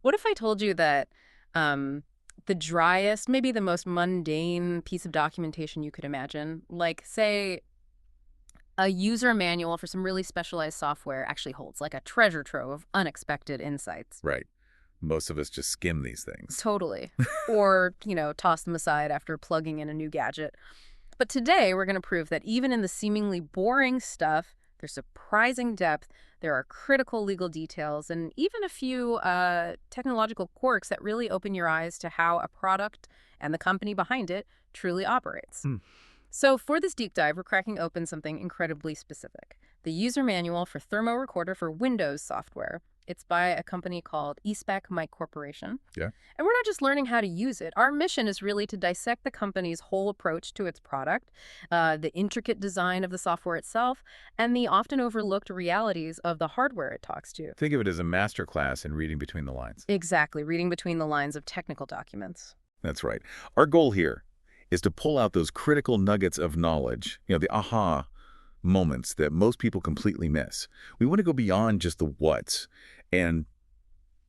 What if I told you that um, the driest, maybe the most mundane piece of documentation you could imagine, like, say, a user manual for some really specialized software actually holds like a treasure trove of unexpected insights? Right. Most of us just skim these things. Totally. Or, toss them aside after plugging in a new gadget. But today, we're going to prove that even in the seemingly boring stuff, there's surprising depth, there are critical legal details, and even a few technological quirks that really open your eyes to how a product and the company behind it truly operates. Hmm. So for this deep dive, we're cracking open something incredibly specific. The user manual for Thermo Recorder for Windows software. It's by a company called eSpec Mike Corporation. Yeah. And we're not just learning how to use it. Our mission is really to dissect the company's whole approach to its product, the intricate design of the software itself, and the often overlooked realities of the hardware it talks to. Think of it as a masterclass in reading between the lines. Exactly, reading between the lines of technical documents. That's right. Our goal here is to pull out those critical nuggets of knowledge, the aha moments that most people completely miss. We want to go beyond just the what's and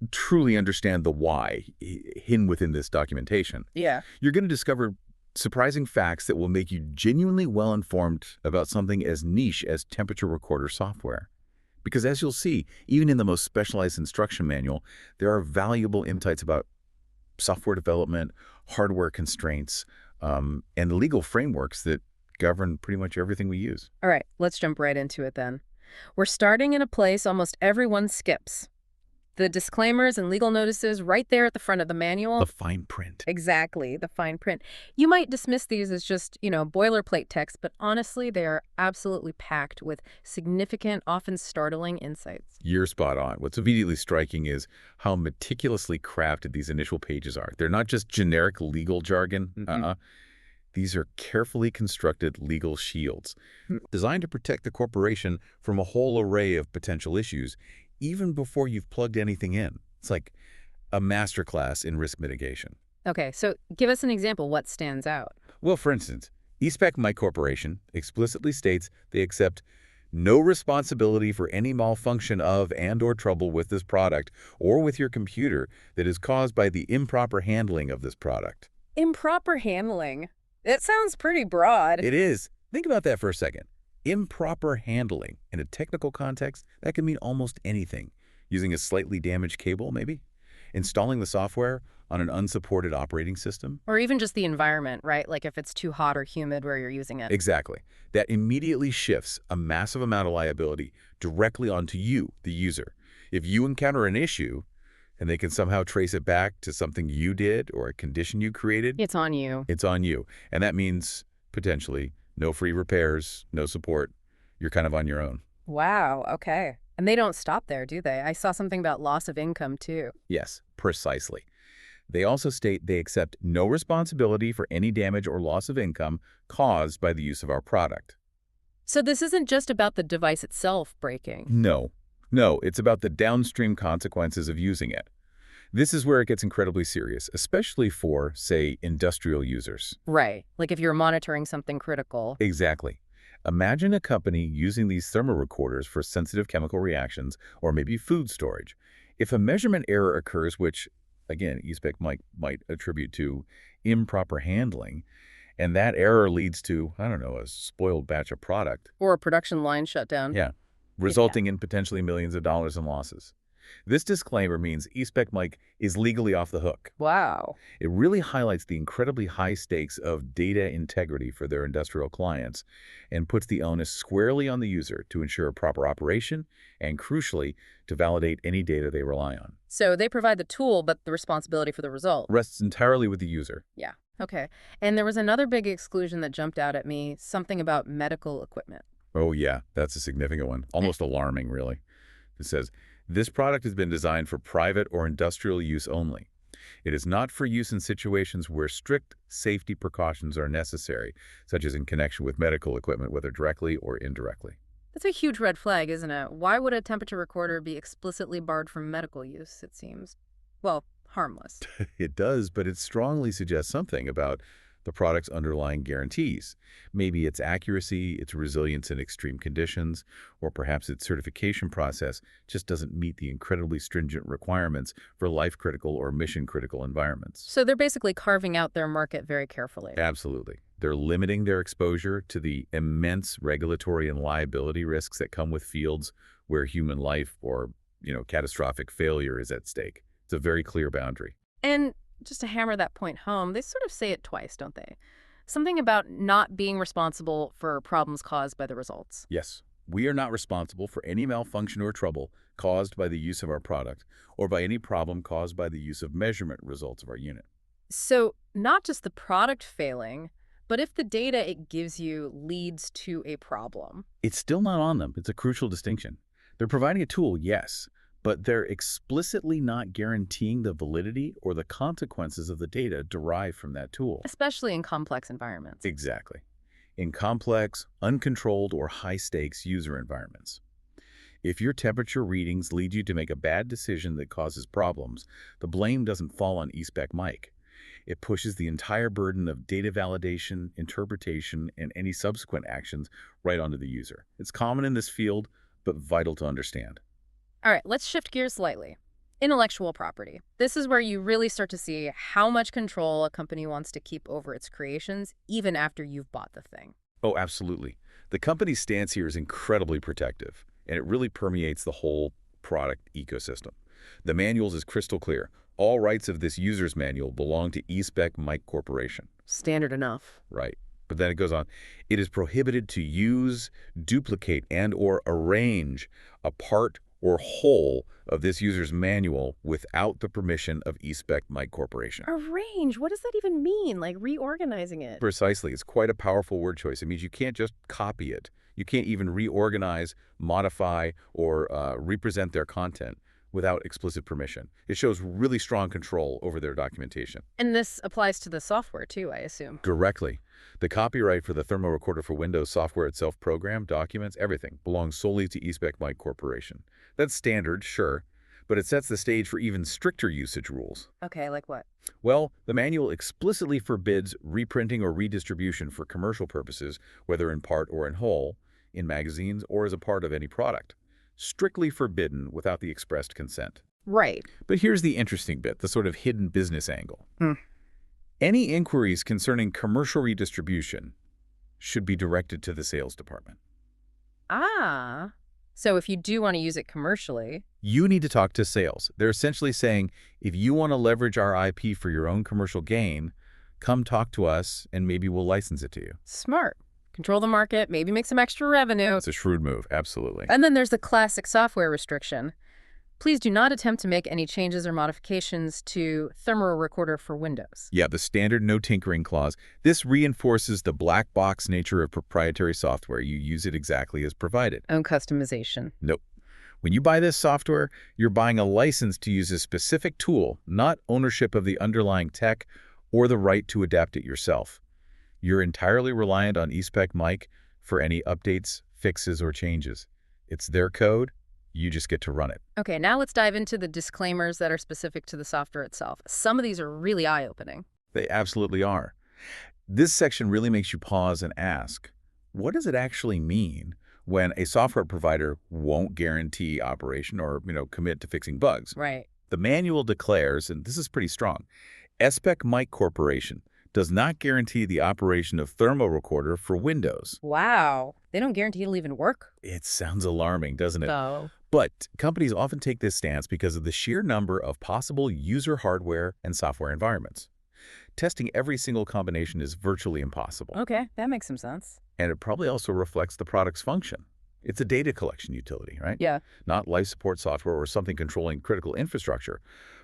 truly understand the why hidden within this documentation. Yeah. You're going to discover surprising facts that will make you genuinely well-informed about something as niche as temperature recorder software. Because as you'll see, even in the most specialized instruction manual, there are valuable insights about software development, hardware constraints, and legal frameworks that govern pretty much everything we use. All right, let's jump right into it then. We're starting in a place almost everyone skips. The disclaimers and legal notices right there at the front of the manual. The fine print. Exactly, the fine print. You might dismiss these as just, boilerplate text, but honestly, they are absolutely packed with significant, often startling insights. You're spot on. What's immediately striking is how meticulously crafted these initial pages are. They're not just generic legal jargon. These are carefully constructed legal shields designed to protect the corporation from a whole array of potential issues, even before you've plugged anything in. It's like a masterclass in risk mitigation. Okay, so give us an example. What stands out? Well, for instance, eSpec Mike Corporation explicitly states they accept no responsibility for any malfunction of and/or trouble with this product or with your computer that is caused by the improper handling of this product. Improper handling. It sounds pretty broad. It is. Think about that for a second. Improper handling. In a technical context, that can mean almost anything. Using a slightly damaged cable, maybe? Installing the software on an unsupported operating system? Or even just the environment, right? Like if it's too hot or humid where you're using it. Exactly. That immediately shifts a massive amount of liability directly onto you, the user. If you encounter an issue, and they can somehow trace it back to something you did or a condition you created, It's on you. it's on you. And that means, potentially, no free repairs, no support. You're kind of on your own. Wow, okay. And they don't stop there, do they? I saw something about loss of income, too. Yes, precisely. They also state they accept no responsibility for any damage or loss of income caused by the use of our product. So this isn't just about the device itself breaking. No, it's about the downstream consequences of using it. This is where it gets incredibly serious, especially for, say, industrial users. Right. Like if you're monitoring something critical. Exactly. Imagine a company using these thermorecorders for sensitive chemical reactions or maybe food storage. If a measurement error occurs, which, again, eSpec might attribute to improper handling, and that error leads to, I don't know, a spoiled batch of product. Or a production line shutdown. Yeah, resulting in potentially millions of dollars in losses. This disclaimer means eSpec Mike is legally off the hook. Wow. It really highlights the incredibly high stakes of data integrity for their industrial clients and puts the onus squarely on the user to ensure proper operation and, crucially, to validate any data they rely on. So they provide the tool, but the responsibility for the result. Rests entirely with the user. Yeah. Okay. And there was another big exclusion that jumped out at me, something about medical equipment. Oh yeah, that's a significant one. Almost alarming, really. It says, this product has been designed for private or industrial use only. It is not for use in situations where strict safety precautions are necessary, such as in connection with medical equipment, whether directly or indirectly. That's a huge red flag, isn't it? Why would a temperature recorder be explicitly barred from medical use, it seems? Well, harmless. It does, but it strongly suggests something about the product's underlying guarantees. Maybe its accuracy, its resilience in extreme conditions, or perhaps its certification process just doesn't meet the incredibly stringent requirements for life-critical or mission-critical environments. So they're basically carving out their market very carefully. Absolutely. They're limiting their exposure to the immense regulatory and liability risks that come with fields where human life or, catastrophic failure is at stake. It's a very clear boundary. And just to hammer that point home, they sort of say it twice, don't they? Something about not being responsible for problems caused by the results. Yes, we are not responsible for any malfunction or trouble caused by the use of our product or by any problem caused by the use of measurement results of our unit. So not just the product failing, but if the data it gives you leads to a problem. It's still not on them. It's a crucial distinction. They're providing a tool, yes, but they're explicitly not guaranteeing the validity or the consequences of the data derived from that tool. Especially in complex environments. Exactly. In complex, uncontrolled, or high-stakes user environments. If your temperature readings lead you to make a bad decision that causes problems, the blame doesn't fall on eSpec Mike. It pushes the entire burden of data validation, interpretation, and any subsequent actions right onto the user. It's common in this field, but vital to understand. All right, let's shift gears slightly. Intellectual property. This is where you really start to see how much control a company wants to keep over its creations, even after you've bought the thing. Oh, absolutely. The company's stance here is incredibly protective, and it really permeates the whole product ecosystem. The manuals is crystal clear. All rights of this user's manual belong to eSpec Mike Corporation. Standard enough. Right. But then it goes on. It is prohibited to use, duplicate, and/or arrange a part or whole of this user's manual without the permission of eSpec Mike Corporation. Arrange? What does that even mean? Like reorganizing it? Precisely. It's quite a powerful word choice. It means you can't just copy it. You can't even reorganize, modify, or represent their content without explicit permission. It shows really strong control over their documentation. And this applies to the software too, I assume. Directly. The copyright for the thermal recorder for Windows software itself, program, documents, everything belongs solely to eSpec Mike Corporation. That's standard, sure, but it sets the stage for even stricter usage rules. Okay, like what? Well, the manual explicitly forbids reprinting or redistribution for commercial purposes, whether in part or in whole, in magazines or as a part of any product. Strictly forbidden without the expressed consent. Right. But here's the interesting bit, the sort of hidden business angle. Any inquiries concerning commercial redistribution should be directed to the sales department. Ah. So if you do want to use it commercially... You need to talk to sales. They're essentially saying, if you want to leverage our IP for your own commercial gain, come talk to us and maybe we'll license it to you. Smart. Control the market, maybe make some extra revenue. It's a shrewd move, absolutely. And then there's the classic software restriction. Please do not attempt to make any changes or modifications to thermal recorder for Windows. Yeah, the standard no tinkering clause. This reinforces the black box nature of proprietary software. You use it exactly as provided. Own customization. Nope. When you buy this software, you're buying a license to use a specific tool, not ownership of the underlying tech or the right to adapt it yourself. You're entirely reliant on eSpec Mike for any updates, fixes, or changes. It's their code. You just get to run it. Okay, now let's dive into the disclaimers that are specific to the software itself. Some of these are really eye-opening. They absolutely are. This section really makes you pause and ask, what does it actually mean when a software provider won't guarantee operation or, commit to fixing bugs? Right. The manual declares, and this is pretty strong, eSpec Mike Corporation does not guarantee the operation of thermal recorder for Windows. Wow. They don't guarantee it'll even work? It sounds alarming, doesn't it? No. But companies often take this stance because of the sheer number of possible user hardware and software environments. Testing every single combination is virtually impossible. Okay, that makes some sense. And it probably also reflects the product's function. It's a data collection utility, right? Yeah. Not life support software or something controlling critical infrastructure,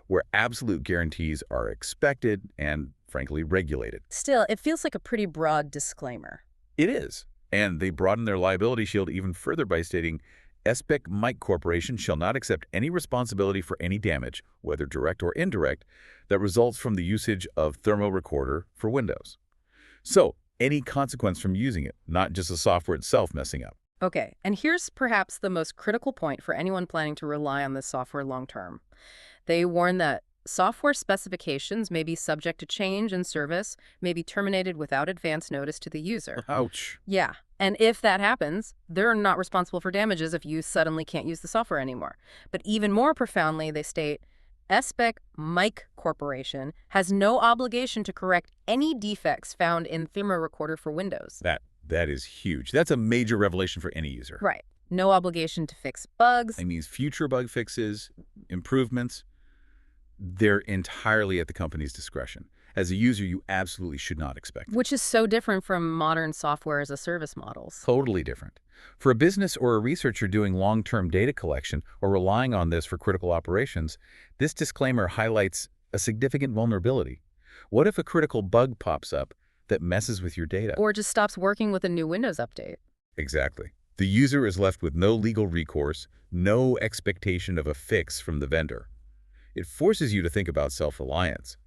where absolute guarantees are expected and, frankly, regulated. Still, it feels like a pretty broad disclaimer. It is. And they broaden their liability shield even further by stating, eSpec Mike Corporation shall not accept any responsibility for any damage, whether direct or indirect, that results from the usage of thermal recorder for Windows. So, any consequence from using it, not just the software itself messing up. Okay, and here's perhaps the most critical point for anyone planning to rely on this software long-term. They warn that software specifications may be subject to change in service, may be terminated without advance notice to the user. Ouch. Yeah. And if that happens, they're not responsible for damages if you suddenly can't use the software anymore. But even more profoundly, they state, SPEC Mic Corporation has no obligation to correct any defects found in Thermo Recorder for Windows. That is huge. That's a major revelation for any user. Right. No obligation to fix bugs. That means future bug fixes, improvements, they're entirely at the company's discretion. As a user, you absolutely should not expect it. Which is so different from modern software as a service models. Totally different. For a business or a researcher doing long-term data collection or relying on this for critical operations, this disclaimer highlights a significant vulnerability. What if a critical bug pops up that messes with your data? Or just stops working with a new Windows update. Exactly. The user is left with no legal recourse, no expectation of a fix from the vendor. It forces you to think about self-reliance,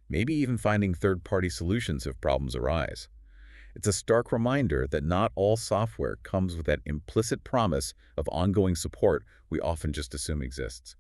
maybe even finding third-party solutions if problems arise. It's a stark reminder that not all software comes with that implicit promise of ongoing support we often just assume exists.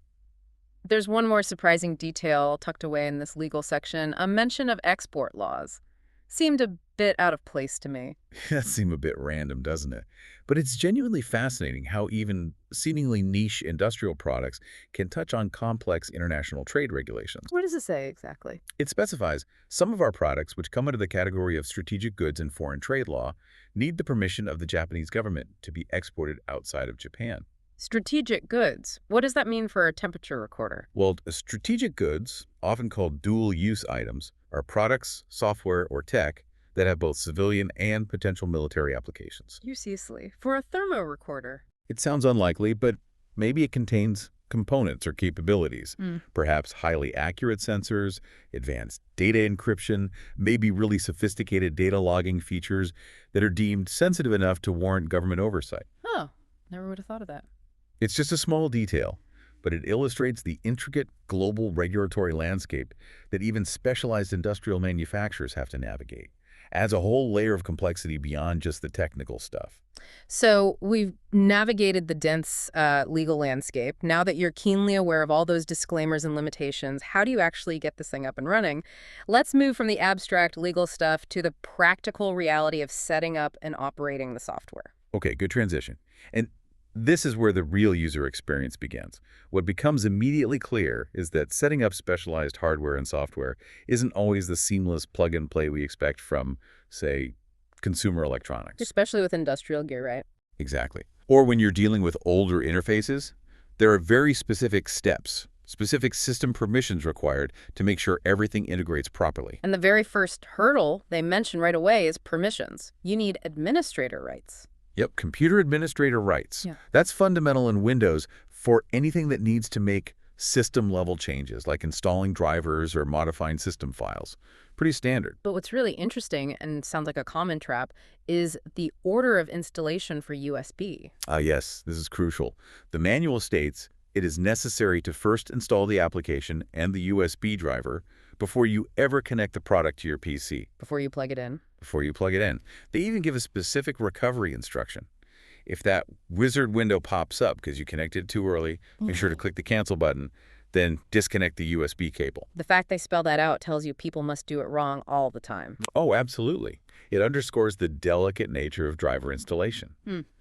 There's one more surprising detail tucked away in this legal section, a mention of export laws. Seemed a bit out of place to me. That seems a bit random, doesn't it? But it's genuinely fascinating how even seemingly niche industrial products can touch on complex international trade regulations. What does it say exactly? It specifies some of our products, which come under the category of strategic goods in foreign trade law, need the permission of the Japanese government to be exported outside of Japan. Strategic goods. What does that mean for a temperature recorder? Well, strategic goods, often called dual-use items, are products, software, or tech that have both civilian and potential military applications. Seriously, for a thermo recorder. It sounds unlikely, but maybe it contains components or capabilities, perhaps highly accurate sensors, advanced data encryption, maybe really sophisticated data logging features that are deemed sensitive enough to warrant government oversight. Oh, never would have thought of that. It's just a small detail, but it illustrates the intricate global regulatory landscape that even specialized industrial manufacturers have to navigate. Adds a whole layer of complexity beyond just the technical stuff. So we've navigated the dense legal landscape. Now that you're keenly aware of all those disclaimers and limitations, how do you actually get this thing up and running? Let's move from the abstract legal stuff to the practical reality of setting up and operating the software. Okay, good transition. And this is where the real user experience begins. What becomes immediately clear is that setting up specialized hardware and software isn't always the seamless plug-and-play we expect from, say, consumer electronics. Especially with industrial gear, right? Exactly. Or when you're dealing with older interfaces, there are very specific steps, specific system permissions required to make sure everything integrates properly. And the very first hurdle they mention right away is permissions. You need administrator rights. Yep, computer administrator rights. Yeah. That's fundamental in Windows for anything that needs to make system-level changes, like installing drivers or modifying system files. Pretty standard. But what's really interesting, and sounds like a common trap, is the order of installation for USB. Yes, this is crucial. The manual states it is necessary to first install the application and the USB driver before you ever connect the product to your PC. Before you plug it in. Before you plug it in. They even give a specific recovery instruction. If that wizard window pops up because you connected it too early, make sure to click the cancel button, then disconnect the USB cable. The fact they spell that out tells you people must do it wrong all the time. Oh, absolutely. It underscores the delicate nature of driver installation.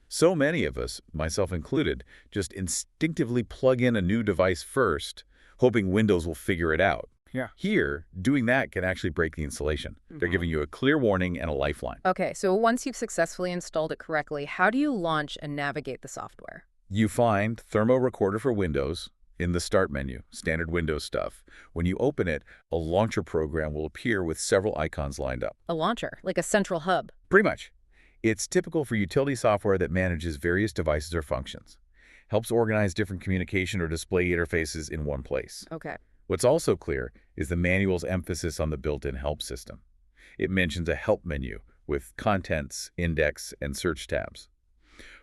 So many of us, myself included, just instinctively plug in a new device first, hoping Windows will figure it out. Yeah. Here, doing that can actually break the installation. They're giving you a clear warning and a lifeline. Okay, so once you've successfully installed it correctly, how do you launch and navigate the software? You find Thermo Recorder for Windows in the Start menu, standard Windows stuff. When you open it, a launcher program will appear with several icons lined up. A launcher, like a central hub. Pretty much. It's typical for utility software that manages various devices or functions. Helps organize different communication or display interfaces in one place. Okay. What's also clear is the manual's emphasis on the built-in help system. It mentions a help menu with contents, index, and search tabs.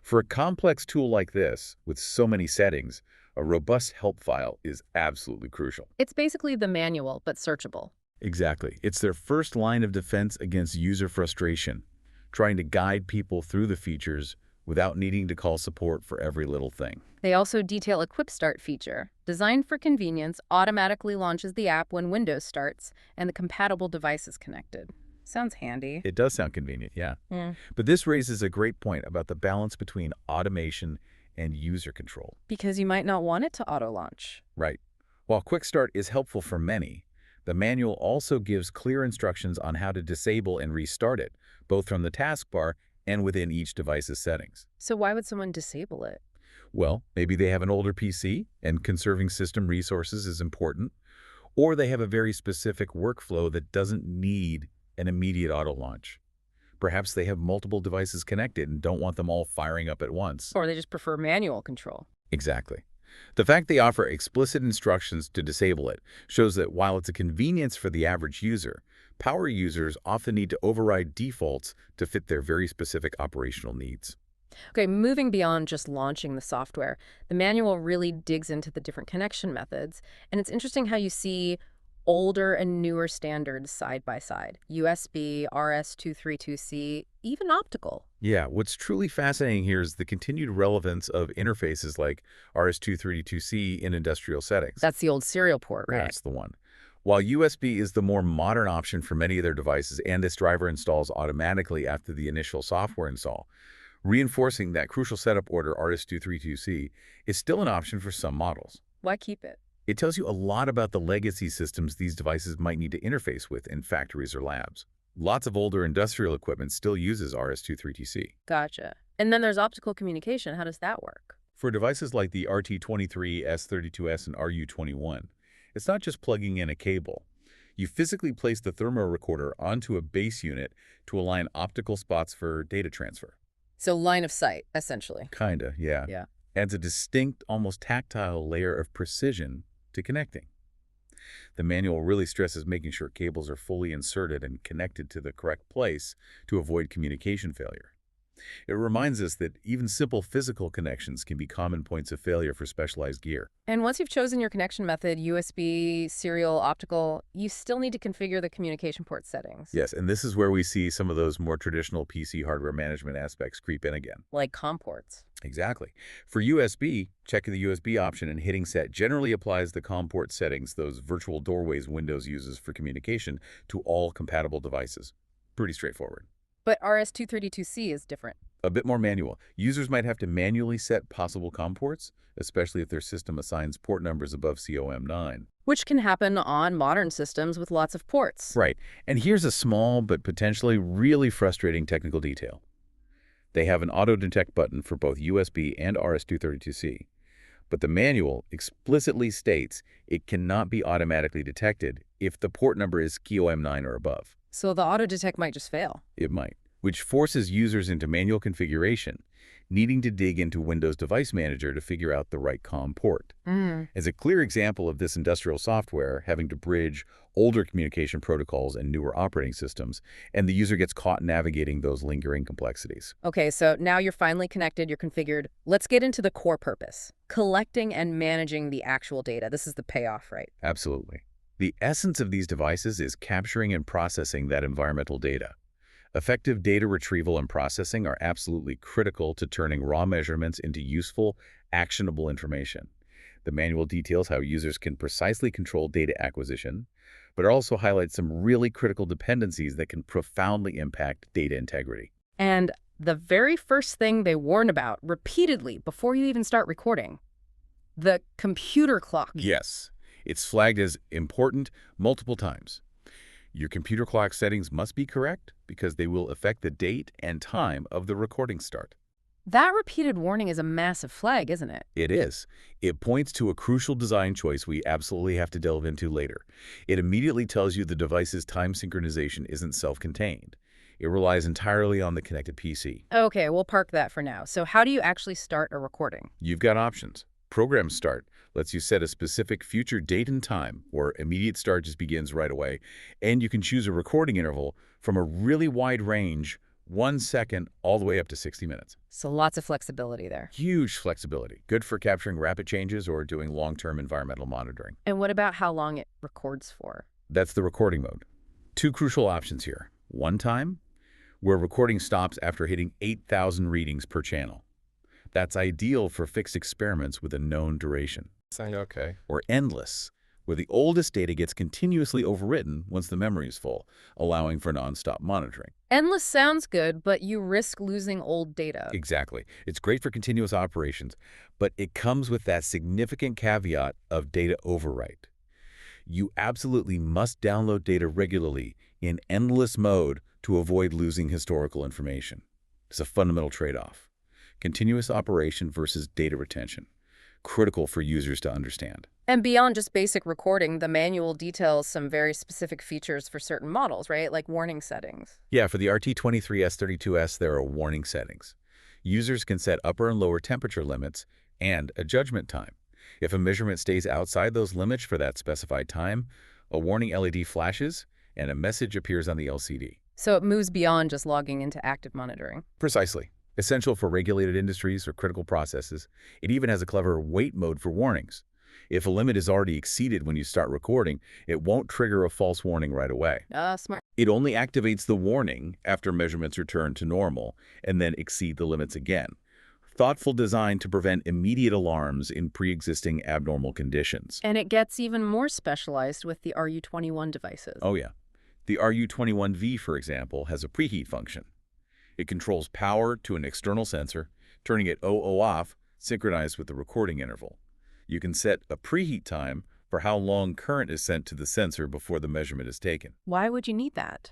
For a complex tool like this, with so many settings, a robust help file is absolutely crucial. It's basically the manual, but searchable. Exactly. It's their first line of defense against user frustration, trying to guide people through the features without needing to call support for every little thing. They also detail a quick start feature. Designed for convenience, automatically launches the app when Windows starts and the compatible device is connected. Sounds handy. It does sound convenient, yeah. Hmm. But this raises a great point about the balance between automation and user control. Because you might not want it to auto-launch. Right. While Quick Start is helpful for many, the manual also gives clear instructions on how to disable and restart it, both from the taskbar and within each device's settings. So why would someone disable it? Well, maybe they have an older PC and conserving system resources is important, or they have a very specific workflow that doesn't need an immediate auto launch. Perhaps they have multiple devices connected and don't want them all firing up at once. Or they just prefer manual control. Exactly. The fact they offer explicit instructions to disable it shows that while it's a convenience for the average user, power users often need to override defaults to fit their very specific operational needs. Okay, moving beyond just launching the software, the manual really digs into the different connection methods, and it's interesting how you see older and newer standards side by side. USB, RS-232C, even optical. Yeah, what's truly fascinating here is the continued relevance of interfaces like RS-232C in industrial settings. That's the old serial port, right? That's the one. While USB is the more modern option for many of their devices and its driver installs automatically after the initial software install, reinforcing that crucial setup order RS-232C is still an option for some models. Why keep it? It tells you a lot about the legacy systems these devices might need to interface with in factories or labs. Lots of older industrial equipment still uses RS-232C. Gotcha. And then there's optical communication. How does that work? For devices like the RT23, S32S, and RU21, it's not just plugging in a cable. You physically place the thermorecorder onto a base unit to align optical spots for data transfer. So line of sight, essentially. Kinda, yeah. Yeah. Adds a distinct, almost tactile layer of precision to connecting. The manual really stresses making sure cables are fully inserted and connected to the correct place to avoid communication failure. It reminds us that even simple physical connections can be common points of failure for specialized gear. And once you've chosen your connection method, USB, serial, optical, you still need to configure the communication port settings. Yes, and this is where we see some of those more traditional PC hardware management aspects creep in again. Like COM ports. Exactly. For USB, checking the USB option and hitting set generally applies the COM port settings, those virtual doorways Windows uses for communication, to all compatible devices. Pretty straightforward. But RS-232C is different. A bit more manual. Users might have to manually set possible COM ports, especially if their system assigns port numbers above COM9. Which can happen on modern systems with lots of ports. Right. And here's a small but potentially really frustrating technical detail. They have an auto-detect button for both USB and RS-232C, but the manual explicitly states it cannot be automatically detected if the port number is COM9 or above. So the auto-detect might just fail. It might, which forces users into manual configuration, needing to dig into Windows Device Manager to figure out the right COM port. As a clear example of this industrial software having to bridge older communication protocols and newer operating systems, and the user gets caught navigating those lingering complexities. Okay, so now you're finally connected, you're configured. Let's get into the core purpose. Collecting and managing the actual data. This is the payoff, right? Absolutely. The essence of these devices is capturing and processing that environmental data. Effective data retrieval and processing are absolutely critical to turning raw measurements into useful, actionable information. The manual details how users can precisely control data acquisition, but it also highlights some really critical dependencies that can profoundly impact data integrity. And the very first thing they warn about repeatedly before you even start recording, the computer clock. Yes, it's flagged as important multiple times. Your computer clock settings must be correct because they will affect the date and time of the recording start. That repeated warning is a massive flag, isn't it? It is. It points to a crucial design choice we absolutely have to delve into later. It immediately tells you the device's time synchronization isn't self-contained. It relies entirely on the connected PC. Okay, we'll park that for now. So how do you actually start a recording? You've got options. Program Start lets you set a specific future date and time, or immediate start just begins right away, and you can choose a recording interval from a really wide range, 1 second all the way up to 60 minutes. So lots of flexibility there. Huge flexibility. Good for capturing rapid changes or doing long-term environmental monitoring. And what about how long it records for? That's the recording mode. Two crucial options here. One time, where recording stops after hitting 8,000 readings per channel. That's ideal for fixed experiments with a known duration. Okay. Or endless, where the oldest data gets continuously overwritten once the memory is full, allowing for nonstop monitoring. Endless sounds good, but you risk losing old data. Exactly. It's great for continuous operations, but it comes with that significant caveat of data overwrite. You absolutely must download data regularly in endless mode to avoid losing historical information. It's a fundamental trade-off. Continuous operation versus data retention. Critical for users to understand. And beyond just basic recording, the manual details some very specific features for certain models, right? Like warning settings. Yeah, for the RT23S32S, there are warning settings. Users can set upper and lower temperature limits and a judgment time. If a measurement stays outside those limits for that specified time, a warning LED flashes and a message appears on the LCD. So it moves beyond just logging into active monitoring. Precisely. Essential for regulated industries or critical processes. It even has a clever wait mode for warnings. If a limit is already exceeded when you start recording, it won't trigger a false warning right away. Smart. It only activates the warning after measurements return to normal and then exceed the limits again. Thoughtful design to prevent immediate alarms in pre-existing abnormal conditions. And it gets even more specialized with the RU21 devices. Oh yeah. The RU21V, for example, has a preheat function. It controls power to an external sensor, turning it OO off, synchronized with the recording interval. You can set a preheat time for how long current is sent to the sensor before the measurement is taken. Why would you need that?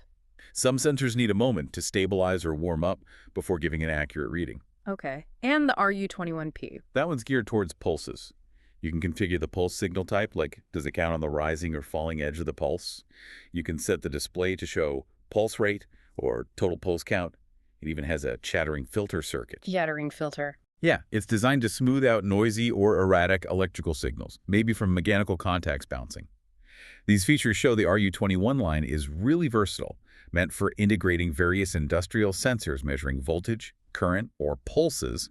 Some sensors need a moment to stabilize or warm up before giving an accurate reading. Okay. And the RU21P. That one's geared towards pulses. You can configure the pulse signal type, like does it count on the rising or falling edge of the pulse? You can set the display to show pulse rate or total pulse count. It even has a chattering filter circuit. Chattering filter. Yeah, it's designed to smooth out noisy or erratic electrical signals, maybe from mechanical contacts bouncing. These features show the RU21 line is really versatile, meant for integrating various industrial sensors measuring voltage, current, or pulses,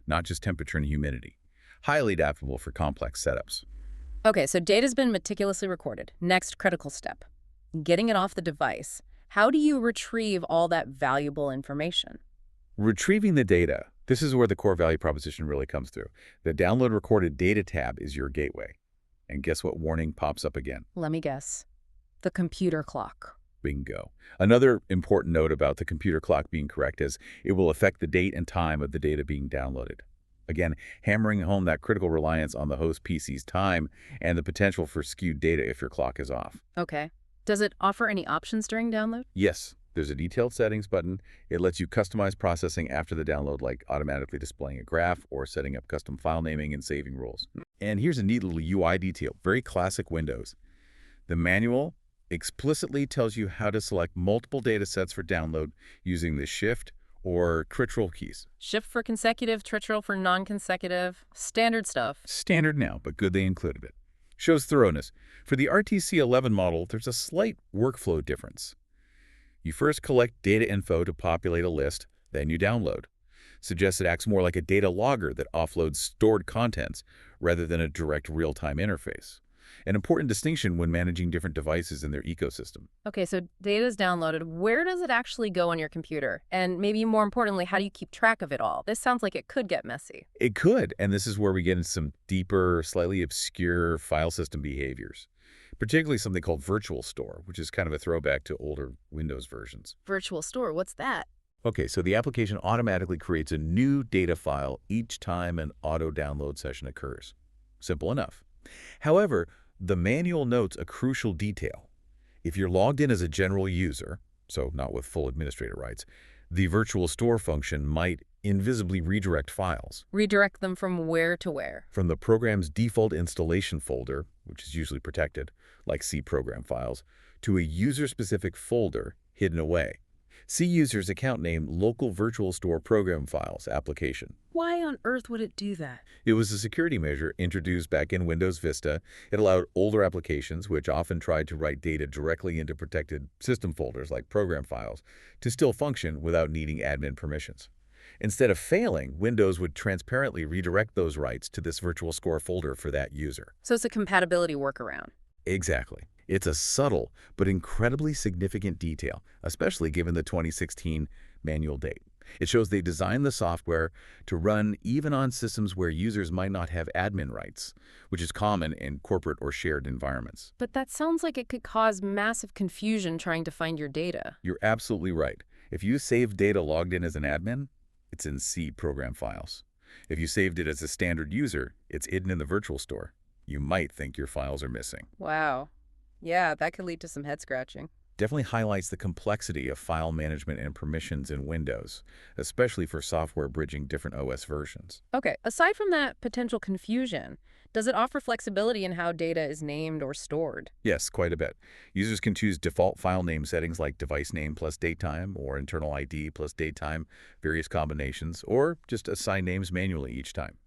not just temperature and humidity. Highly adaptable for complex setups. Okay, so data's been meticulously recorded. Next critical step, getting it off the device. How do you retrieve all that valuable information? Retrieving the data. This is where the core value proposition really comes through. The Download Recorded Data tab is your gateway. And guess what warning pops up again? Let me guess. The computer clock. Bingo. Another important note about the computer clock being correct is it will affect the date and time of the data being downloaded. Again, hammering home that critical reliance on the host PC's time and the potential for skewed data if your clock is off. Okay. Does it offer any options during download? Yes, there's a detailed settings button. It lets you customize processing after the download, like automatically displaying a graph or setting up custom file naming and saving rules. And here's a neat little UI detail, very classic Windows. The manual explicitly tells you how to select multiple data sets for download using the Shift or Control keys. Shift for consecutive, Control for non-consecutive. Standard stuff. Standard now, but good they included it. Shows thoroughness. For the RTC11 model, there's a slight workflow difference. You first collect data info to populate a list, then you download. Suggests it acts more like a data logger that offloads stored contents rather than a direct real-time interface. An important distinction when managing different devices in their ecosystem. Okay, so data is downloaded. Where does it actually go on your computer? And maybe more importantly, how do you keep track of it all? This sounds like it could get messy. It could, and this is where we get into some deeper, slightly obscure file system behaviors. Particularly something called Virtual Store, which is kind of a throwback to older Windows versions. Virtual store, what's that? Okay, so the application automatically creates a new data file each time an auto-download session occurs. Simple enough. However, the manual notes a crucial detail. If you're logged in as a general user, so not with full administrator rights, the virtual store function might invisibly redirect files. Redirect them from where to where? From the program's default installation folder, which is usually protected, like C program files, to a user-specific folder hidden away. See user's account name Local Virtual Store Program Files application. Why on earth would it do that? It was a security measure introduced back in Windows Vista. It allowed older applications, which often tried to write data directly into protected system folders like program files, to still function without needing admin permissions. Instead of failing, Windows would transparently redirect those writes to this virtual store folder for that user. So it's a compatibility workaround. Exactly. It's a subtle but incredibly significant detail, especially given the 2016 manual date. It shows they designed the software to run even on systems where users might not have admin rights, which is common in corporate or shared environments. But that sounds like it could cause massive confusion trying to find your data. You're absolutely right. If you save data logged in as an admin, it's in C program files. If you saved it as a standard user, it's hidden in the virtual store. You might think your files are missing. Wow. Yeah, that could lead to some head scratching. Definitely highlights the complexity of file management and permissions in Windows, especially for software bridging different OS versions. Okay, aside from that potential confusion, does it offer flexibility in how data is named or stored? Yes, quite a bit. Users can choose default file name settings like device name plus datetime or internal ID plus datetime, various combinations, or just assign names manually each time.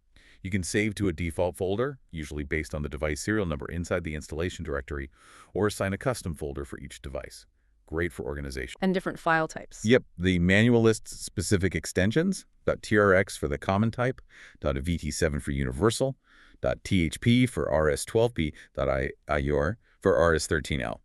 You can save to a default folder, usually based on the device serial number inside the installation directory, or assign a custom folder for each device. Great for organization. And different file types. Yep, the manual lists specific extensions, .trx for the common type, .vt7 for universal, .thp for rs12p, .iur for rs13l.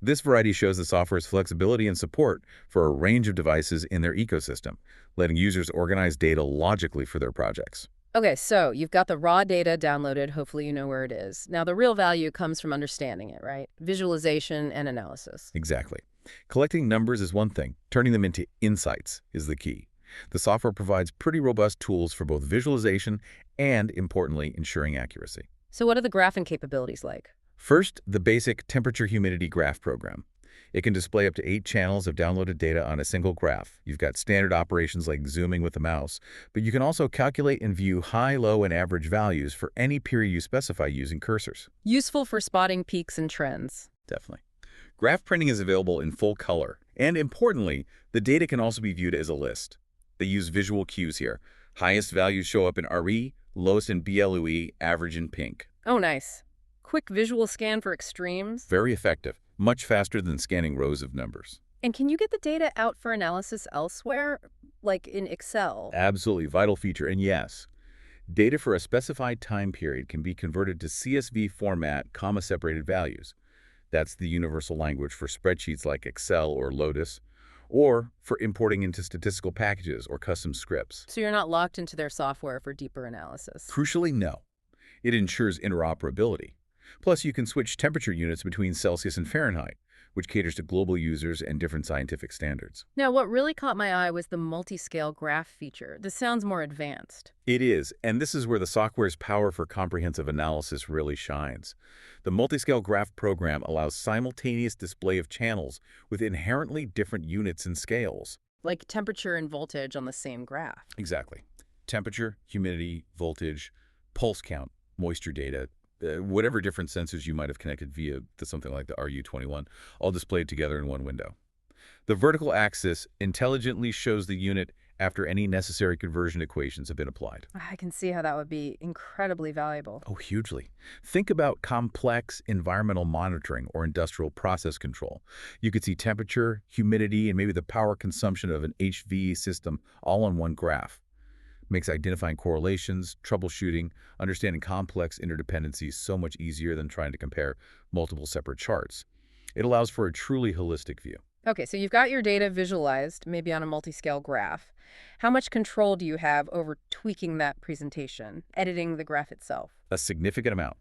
This variety shows the software's flexibility and support for a range of devices in their ecosystem, letting users organize data logically for their projects. Okay, so you've got the raw data downloaded. Hopefully you know where it is. Now, the real value comes from understanding it, right? Visualization and analysis. Exactly. Collecting numbers is one thing. Turning them into insights is the key. The software provides pretty robust tools for both visualization and, importantly, ensuring accuracy. So what are the graphing capabilities like? First, the basic temperature-humidity graph program. It can display up to 8 channels of downloaded data on a single graph. You've got standard operations like zooming with the mouse, but you can also calculate and view high, low, and average values for any period you specify using cursors. Useful for spotting peaks and trends. Definitely. Graph printing is available in full color, and importantly, the data can also be viewed as a list. They use visual cues here. Highest values show up in RE, lowest in BLUE, average in pink. Oh, nice. Quick visual scan for extremes. Very effective, much faster than scanning rows of numbers. And can you get the data out for analysis elsewhere, like in Excel? Absolutely vital feature, and yes, data for a specified time period can be converted to CSV format, comma-separated values. That's the universal language for spreadsheets like Excel or Lotus, or for importing into statistical packages or custom scripts. So you're not locked into their software for deeper analysis. Crucially, no. It ensures interoperability. Plus, you can switch temperature units between Celsius and Fahrenheit, which caters to global users and different scientific standards. Now, what really caught my eye was the multi-scale graph feature. This sounds more advanced. It is, and this is where the software's power for comprehensive analysis really shines. The multi-scale graph program allows simultaneous display of channels with inherently different units and scales. Like temperature and voltage on the same graph. Exactly. Temperature, humidity, voltage, pulse count, moisture data, whatever different sensors you might have connected via something like the RU21, all displayed together in one window. The vertical axis intelligently shows the unit after any necessary conversion equations have been applied. I can see how that would be incredibly valuable. Oh, hugely. Think about complex environmental monitoring or industrial process control. You could see temperature, humidity, and maybe the power consumption of an HVAC system all on one graph. Makes identifying correlations, troubleshooting, understanding complex interdependencies so much easier than trying to compare multiple separate charts. It allows for a truly holistic view. Okay, so you've got your data visualized, maybe on a multi-scale graph. How much control do you have over tweaking that presentation, editing the graph itself? A significant amount.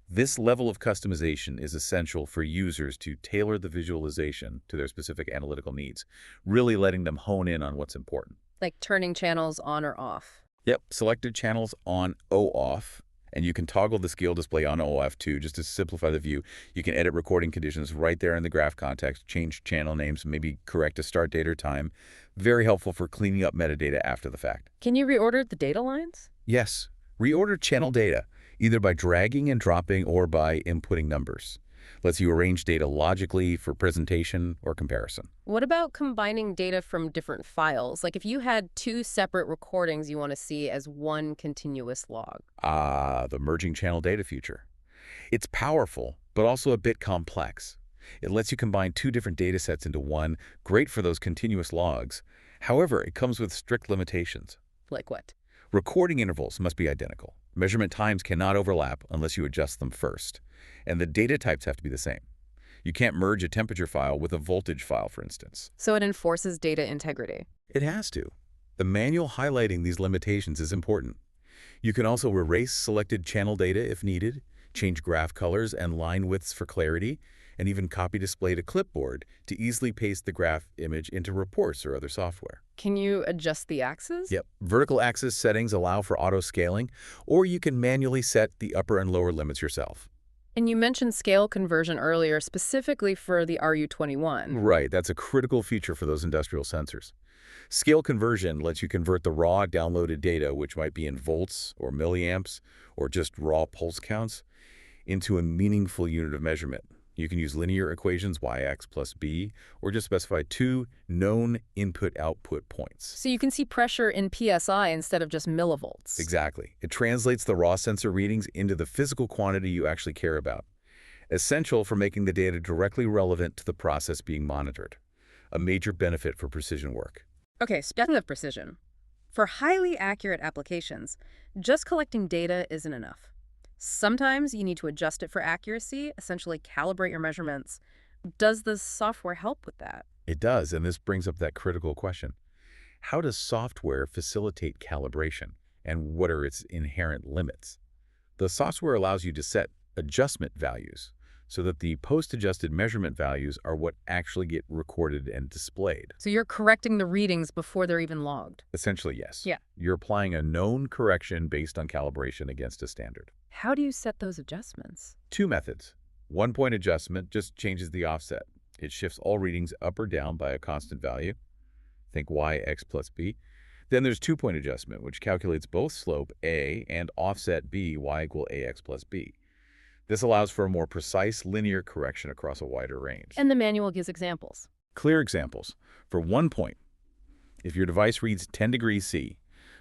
This level of customization is essential for users to tailor the visualization to their specific analytical needs, really letting them hone in on what's important. Like turning channels on or off. Yep, selected channels on O-off, and you can toggle the scale display on O-off too, just to simplify the view. You can edit recording conditions right there in the graph context, change channel names, maybe correct a start date or time. Very helpful for cleaning up metadata after the fact. Can you reorder the data lines? Yes, reorder channel data, either by dragging and dropping or by inputting numbers. Lets you arrange data logically for presentation or comparison. What about combining data from different files? Like if you had 2 separate recordings you want to see as one continuous log. The merging channel data feature. It's powerful, but also a bit complex. It lets you combine 2 different data sets into one, great for those continuous logs. However, it comes with strict limitations. Like what? Recording intervals must be identical. Measurement times cannot overlap unless you adjust them first. And the data types have to be the same. You can't merge a temperature file with a voltage file, for instance. So it enforces data integrity. It has to. The manual highlighting these limitations is important. You can also erase selected channel data if needed, change graph colors and line widths for clarity, and even copy display to clipboard to easily paste the graph image into reports or other software. Can you adjust the axes? Yep. Vertical axis settings allow for auto-scaling, or you can manually set the upper and lower limits yourself. And you mentioned scale conversion earlier, specifically for the RU21. Right, that's a critical feature for those industrial sensors. Scale conversion lets you convert the raw downloaded data, which might be in volts or milliamps or just raw pulse counts, into a meaningful unit of measurement. You can use linear equations, yx plus b, or just specify two known input-output points. So you can see pressure in PSI instead of just millivolts. Exactly. It translates the raw sensor readings into the physical quantity you actually care about, essential for making the data directly relevant to the process being monitored. A major benefit for precision work. Okay, speaking of precision, for highly accurate applications, just collecting data isn't enough. Sometimes you need to adjust it for accuracy, essentially calibrate your measurements. Does the software help with that? It does, and this brings up that critical question. How does software facilitate calibration, and what are its inherent limits? The software allows you to set adjustment values so that the post-adjusted measurement values are what actually get recorded and displayed. So you're correcting the readings before they're even logged? Essentially, yes. Yeah. You're applying a known correction based on calibration against a standard. How do you set those adjustments? Two methods. One-point adjustment just changes the offset. It shifts all readings up or down by a constant value. Think yx plus b. Then there's two-point adjustment, which calculates both slope a and offset b, y equal ax plus b. This allows for a more precise linear correction across a wider range. And the manual gives examples. Clear examples. For 1 point, if your device reads 10 degrees C,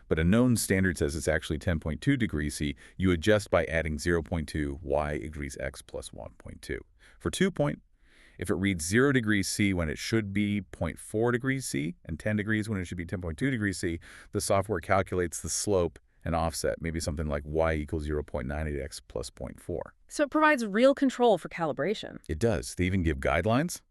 but a known standard says it's actually 10.2 degrees C, you adjust by adding 0.2 y degrees x plus 1.2. For 2 point, if it reads 0 degrees C when it should be 0.4 degrees C and 10 degrees when it should be 10.2 degrees C, the software calculates the slope and offset, maybe something like y equals 0.98x plus 0.4. So it provides real control for calibration. It does. They even give guidelines.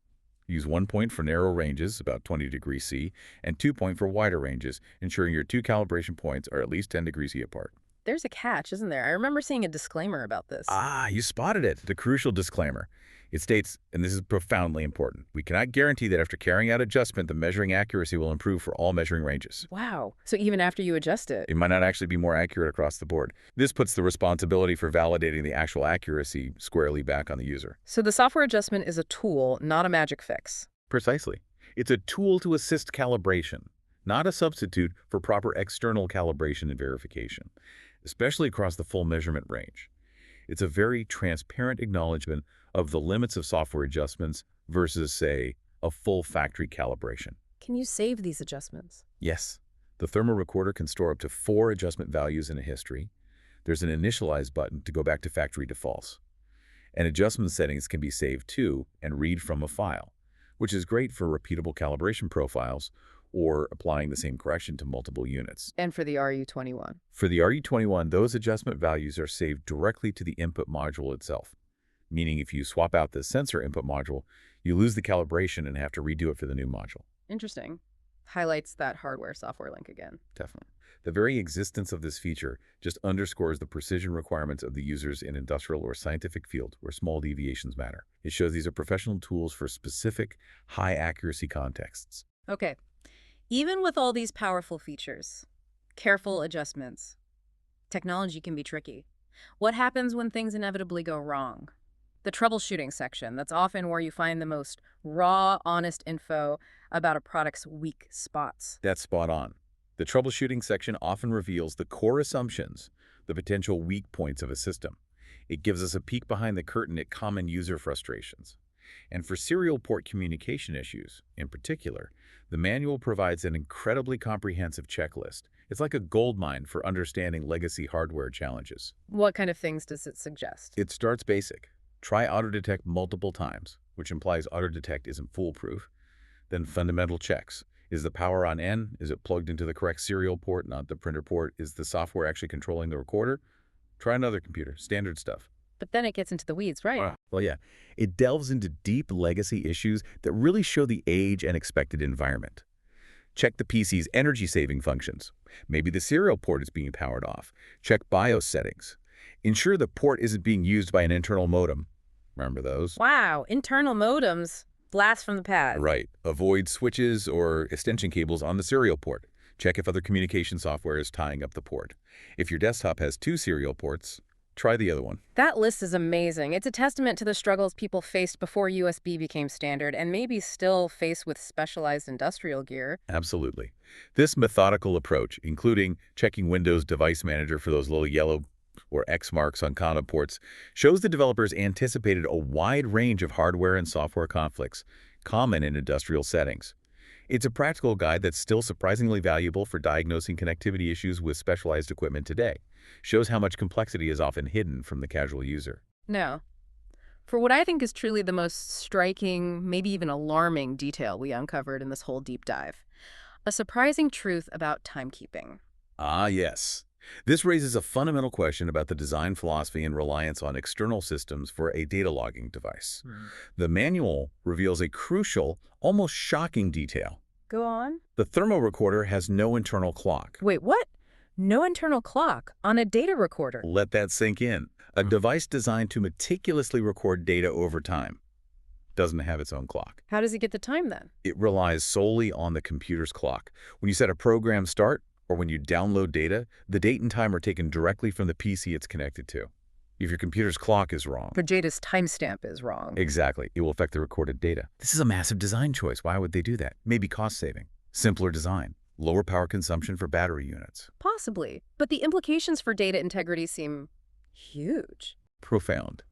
Use 1 point for narrow ranges, about 20 degrees C, and 2 point for wider ranges, ensuring your two calibration points are at least 10 degrees C apart. There's a catch, isn't there? I remember seeing a disclaimer about this. Ah, you spotted it. The crucial disclaimer. It states, and this is profoundly important, we cannot guarantee that after carrying out adjustment, the measuring accuracy will improve for all measuring ranges. Wow. So even after you adjust it? It might not actually be more accurate across the board. This puts the responsibility for validating the actual accuracy squarely back on the user. So the software adjustment is a tool, not a magic fix. Precisely. It's a tool to assist calibration, not a substitute for proper external calibration and verification, especially across the full measurement range. It's a very transparent acknowledgement of the limits of software adjustments versus, say, a full factory calibration. Can you save these adjustments? Yes. The thermal recorder can store up to 4 adjustment values in a history. There's an initialize button to go back to factory defaults. And adjustment settings can be saved to and read from a file, which is great for repeatable calibration profiles or applying the same correction to multiple units. And for the RU21? For the RU21, those adjustment values are saved directly to the input module itself, meaning if you swap out the sensor input module, you lose the calibration and have to redo it for the new module. Interesting. Highlights that hardware-software link again. Definitely. The very existence of this feature just underscores the precision requirements of the users in industrial or scientific field where small deviations matter. It shows these are professional tools for specific, high-accuracy contexts. Okay. Even with all these powerful features, careful adjustments, technology can be tricky. What happens when things inevitably go wrong? The troubleshooting section, that's often where you find the most raw, honest info about a product's weak spots. That's spot on. The troubleshooting section often reveals the core assumptions, the potential weak points of a system. It gives us a peek behind the curtain at common user frustrations. And for serial port communication issues, in particular, the manual provides an incredibly comprehensive checklist. It's like a goldmine for understanding legacy hardware challenges. What kind of things does it suggest? It starts basic. Try auto-detect multiple times, which implies auto-detect isn't foolproof. Then fundamental checks. Is the power on N? Is it plugged into the correct serial port, not the printer port? Is the software actually controlling the recorder? Try another computer. Standard stuff. But then it gets into the weeds, right? Well, yeah, it delves into deep legacy issues that really show the age and expected environment. Check the PC's energy-saving functions. Maybe the serial port is being powered off. Check BIOS settings. Ensure the port isn't being used by an internal modem. Remember those? Wow, internal modems. Blast from the past. Right. Avoid switches or extension cables on the serial port. Check if other communication software is tying up the port. If your desktop has 2 serial ports, try the other one. That list is amazing. It's a testament to the struggles people faced before USB became standard and maybe still face with specialized industrial gear. Absolutely. This methodical approach, including checking Windows Device Manager for those little yellow or X marks on common ports, shows the developers anticipated a wide range of hardware and software conflicts common in industrial settings. It's a practical guide that's still surprisingly valuable for diagnosing connectivity issues with specialized equipment today. Shows how much complexity is often hidden from the casual user. No. For what I think is truly the most striking, maybe even alarming detail we uncovered in this whole deep dive. A surprising truth about timekeeping. Ah, yes. This raises a fundamental question about the design philosophy and reliance on external systems for a data logging device. The manual reveals a crucial, almost shocking detail. Go on. The thermorecorder has no internal clock. Wait, what? No internal clock on a data recorder. Let that sink in. A device designed to meticulously record data over time doesn't have its own clock. How does it get the time then? It relies solely on the computer's clock. When you set a program start, or when you download data, the date and time are taken directly from the PC it's connected to. If your computer's clock is wrong, But Jada's timestamp is wrong. exactly, it will affect the recorded data. This is a massive design choice. Why would they do that? Maybe cost saving, simpler design, lower power consumption for battery units. Possibly. But the implications for data integrity seem huge. Profound,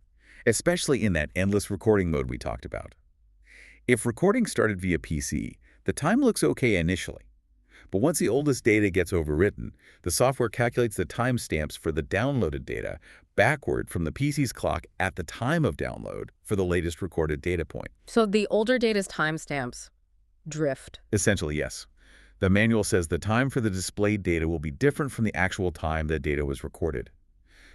especially in that endless recording mode we talked about. If recording started via PC, the time looks okay initially. But once the oldest data gets overwritten, the software calculates the timestamps for the downloaded data backward from the PC's clock at the time of download for the latest recorded data point. So the older data's timestamps drift. Essentially, yes. The manual says the time for the displayed data will be different from the actual time that data was recorded.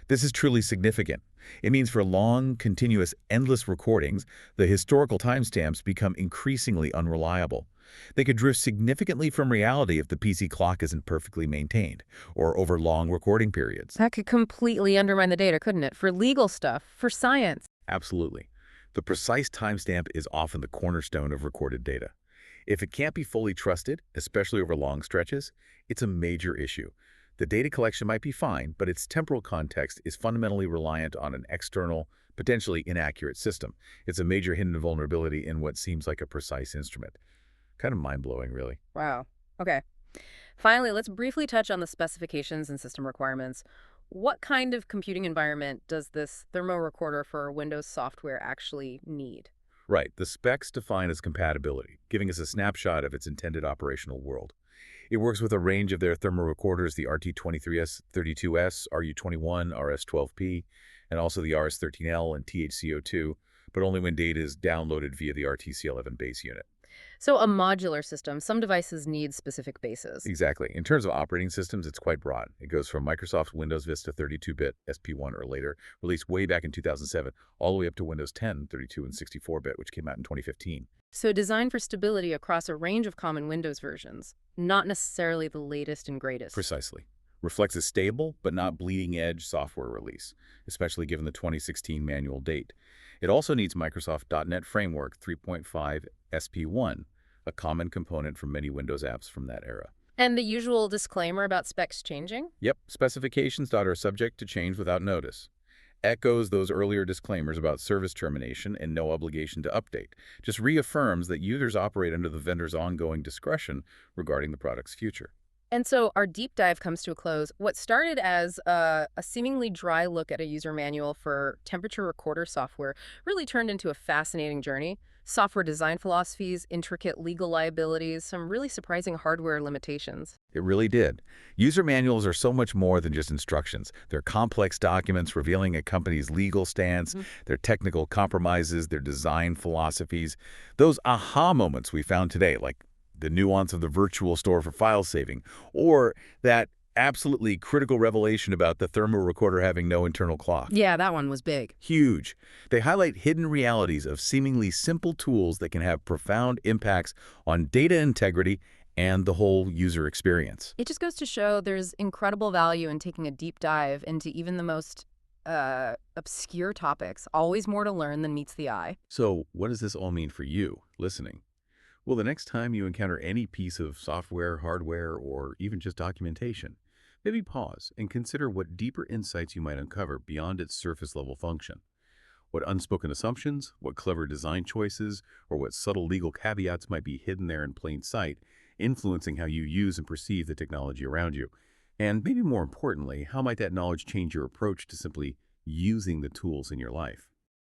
This is truly significant. It means for long, continuous, endless recordings, the historical timestamps become increasingly unreliable. They could drift significantly from reality if the PC clock isn't perfectly maintained, or over long recording periods. That could completely undermine the data, couldn't it? For legal stuff, for science. Absolutely. The precise timestamp is often the cornerstone of recorded data. If it can't be fully trusted, especially over long stretches, it's a major issue. The data collection might be fine, but its temporal context is fundamentally reliant on an external, potentially inaccurate system. It's a major hidden vulnerability in what seems like a precise instrument. Kind of mind-blowing, really. Wow. Okay. Finally, let's briefly touch on the specifications and system requirements. What kind of computing environment does this thermorecorder for Windows software actually need? Right, the specs define its compatibility, giving us a snapshot of its intended operational world. It works with a range of their thermorecorders, the RT23S, 32S, RU21, RS12P, and also the RS13L and THCO2, but only when data is downloaded via the RTC11 base unit. So a modular system, some devices need specific bases. Exactly. In terms of operating systems, it's quite broad. It goes from Microsoft's Windows Vista 32-bit SP1 or later, released way back in 2007, all the way up to Windows 10, 32 and 64-bit, which came out in 2015. So designed for stability across a range of common Windows versions, not necessarily the latest and greatest. Precisely. Reflects a stable but not bleeding-edge software release, especially given the 2016 manual date. It also needs Microsoft .NET Framework 3.5 SP1, a common component for many Windows apps from that era. And the usual disclaimer about specs changing? Yep, specifications are subject to change without notice. Echoes those earlier disclaimers about service termination and no obligation to update. Just reaffirms that users operate under the vendor's ongoing discretion regarding the product's future. And so our deep dive comes to a close. What started as a seemingly dry look at a user manual for temperature recorder software really turned into a fascinating journey. Software design philosophies, intricate legal liabilities, some really surprising hardware limitations. It really did. User manuals are so much more than just instructions. They're complex documents revealing a company's legal stance, their technical compromises, their design philosophies. Those aha moments we found today, like the nuance of the virtual store for file saving, or that absolutely critical revelation about the thermal recorder having no internal clock. Yeah, that one was big. Huge. They highlight hidden realities of seemingly simple tools that can have profound impacts on data integrity and the whole user experience. It just goes to show there's incredible value in taking a deep dive into even the most obscure topics. Always more to learn than meets the eye. So what does this all mean for you, listening? Well, the next time you encounter any piece of software, hardware, or even just documentation, maybe pause and consider what deeper insights you might uncover beyond its surface-level function. What unspoken assumptions, what clever design choices, or what subtle legal caveats might be hidden there in plain sight, influencing how you use and perceive the technology around you. And maybe more importantly, how might that knowledge change your approach to simply using the tools in your life?